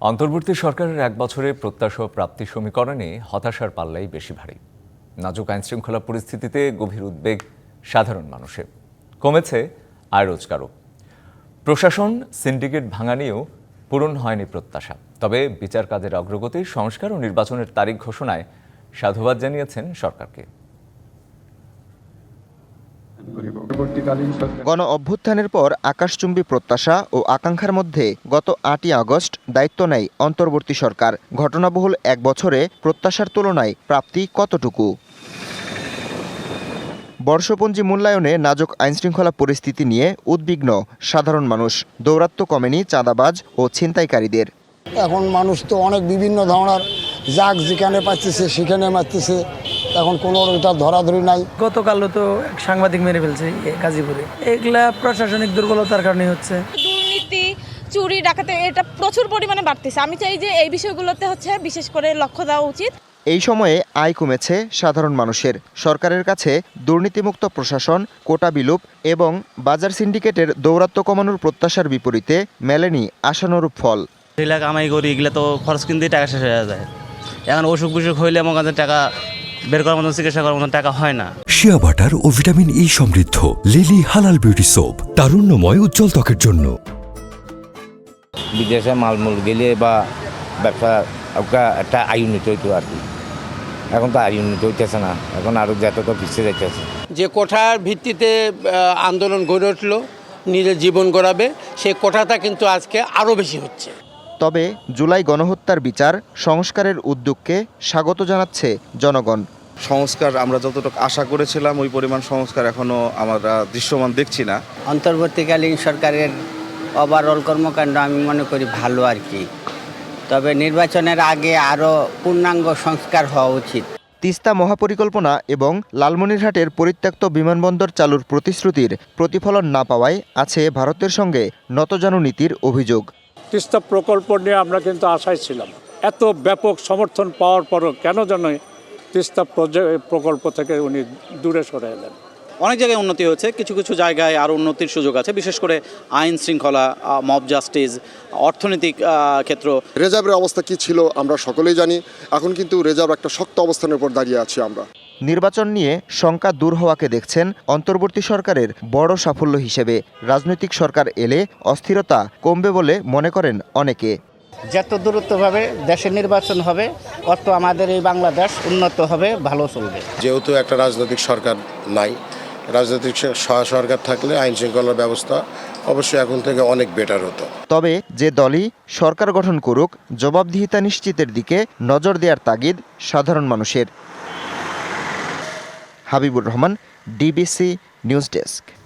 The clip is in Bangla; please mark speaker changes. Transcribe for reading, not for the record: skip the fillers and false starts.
Speaker 1: অন্তর্বর্তী সরকারের এক বছরে প্রত্যাশা ও প্রাপ্তি সমীকরণে হতাশার পাল্লাই বেশি ভারী। নাজুক আইনশৃঙ্খলা পরিস্থিতিতে গভীর উদ্বেগ সাধারণ মানুষের। কমেছে আয় রোজগারও। প্রশাসন সিন্ডিকেট ভাঙা নিয়েও পূরণ হয়নি প্রত্যাশা। তবে বিচার কাজের অগ্রগতি, সংস্কার ও নির্বাচনের তারিখ ঘোষণায় সাধুবাদ জানিয়েছেন সরকারকে।
Speaker 2: গণ অভ্যুত্থানের পর আকাশচুম্বী প্রত্যাশা ও আকাঙ্ক্ষার মধ্যে গত ৮ই আগস্ট দায়িত্ব নেয় অন্তর্বর্তী সরকার। ঘটনাবহুল এক বছরে প্রত্যাশার তুলনায় প্রাপ্তি কতটুকু? বর্ষপঞ্জি মূল্যায়নে নাজুক আইনশৃঙ্খলা পরিস্থিতি নিয়ে উদ্বিগ্ন সাধারণ মানুষ। দৌরাত্ম্য কমেনি চাঁদাবাজ ও ছিনতাইকারীদের।
Speaker 3: এখন মানুষ তো অনেক বিভিন্ন ধরনের যাক যেখানে পাচ্ছে সেখানে মারতেছে, এখন কোনো এটা ধরাধরি নাই।
Speaker 4: গতকালও তো এক সাংবাদিক মেরে ফেলছে গাজীপুরে। এগুলা প্রশাসনিক দুর্বলতার কারণে হচ্ছে।
Speaker 5: দুর্নীতি, চুরি, ডাকাতি এটা প্রচুর পরিমাণে বাড়তেছে। আমি চাই যে এই বিষয়গুলোতে বিশেষ করে লক্ষ্য দেওয়া উচিত।
Speaker 2: এই সময়ে আয় কমেছে সাধারণ মানুষের। সরকারের কাছে দুর্নীতিমুক্ত প্রশাসন, কোটা বিলুপ এবং বাজার সিন্ডিকেটের দৌরাত্ম্য কমানোর প্রত্যাশার বিপরীতে মেলেনি আশানুরূপ ফল।
Speaker 6: কামাই করি এগুলো তো খরচ কিনতে টাকা শেষ হয়ে যায়। এখন অসুখ বিসুখ হইলে আমার কাছে টাকা বের করার মতন, চিকিৎসা করার মতন টাকা হয় না।
Speaker 7: শিয়া বাটার ও ভিটামিন ই সমৃদ্ধ লিলি হালাল বিউটি সোপ, তারুণ্যময় উজ্জ্বল ত্বকের জন্য।
Speaker 8: বিদেশে মালমূল গেলে বা ব্যবসা একটা আয় উন্নত হইতো আর কি। এখন তো আয় উন্নত হইতেছে না, এখন আরও যত তো পিছিয়ে যাইতেছে।
Speaker 9: যে কোঠার ভিত্তিতে আন্দোলন গড়ে উঠল, নিজের জীবন গড়াবে, সেই কোঠাটা কিন্তু আজকে আরও বেশি হচ্ছে।
Speaker 2: তবে জুলাই গণহত্যার বিচার সংস্কারের উদ্যোগকে স্বাগত জানাচ্ছে জনগণ।
Speaker 10: সংস্কার আমরা যতটুকু আশা করেছিলাম ওই পরিমাণ সংস্কার এখনো আমরা দৃশ্যমান দেখছি না।
Speaker 11: অন্তর্বর্তীকালীন সরকারের ওভারঅল কর্মকাণ্ড আমি মনে করি ভালো আর কি। তবে নির্বাচনের আগে আরও পূর্ণাঙ্গ সংস্কার হওয়া উচিত।
Speaker 2: তিস্তা মহাপরিকল্পনা এবং লালমনিরহাটের পরিত্যক্ত বিমানবন্দর চালুর প্রতিশ্রুতির প্রতিফলন না পাওয়ায় আছে ভারতের সঙ্গে নতজানু নীতির অভিযোগ।
Speaker 12: তিস্তা প্রকল্প নিয়ে আমরা কিন্তু আশায় ছিলাম। এত ব্যাপক সমর্থন পাওয়ার পরও কেন যেন তিস্তা প্রকল্প থেকে উনি দূরে সরে এলেন।
Speaker 13: অনেক জায়গায় উন্নতি হয়েছে, কিছু কিছু জায়গায় আরও উন্নতির সুযোগ আছে, বিশেষ করে আইন শৃঙ্খলা, মব জাস্টিস, অর্থনৈতিক ক্ষেত্র।
Speaker 14: রিজার্ভের অবস্থা কি ছিল আমরা সকলেই জানি। এখন কিন্তু রিজার্ভ একটা শক্ত অবস্থানের উপর দাঁড়িয়ে আছি আমরা।
Speaker 2: নির্বাচন নিয়ে শঙ্কা দূর হওয়াকে দেখছেন অন্তর্বর্তী সরকারের বড় সাফল্য হিসেবে। রাজনৈতিক সরকার এলে অস্থিরতা কমবে বলে মনে করেন অনেকে।
Speaker 11: যত দ্রুতভাবে দেশের নির্বাচন হবে অত আমাদের এই বাংলাদেশ উন্নত হবে, ভালো চলবে।
Speaker 14: যেহেতু একটা রাজনৈতিক সরকার নাই, রাজনৈতিক সরকার থাকলে আইন শৃঙ্খলার ব্যবস্থা অবশ্যই এখন থেকে অনেক বেটার হতো।
Speaker 2: তবে যে দলই সরকার গঠন করুক, জবাবদিহিতা নিশ্চিতের দিকে নজর দেওয়ার তাগিদ সাধারণ মানুষের। Habibur Rahman, DBC news desk.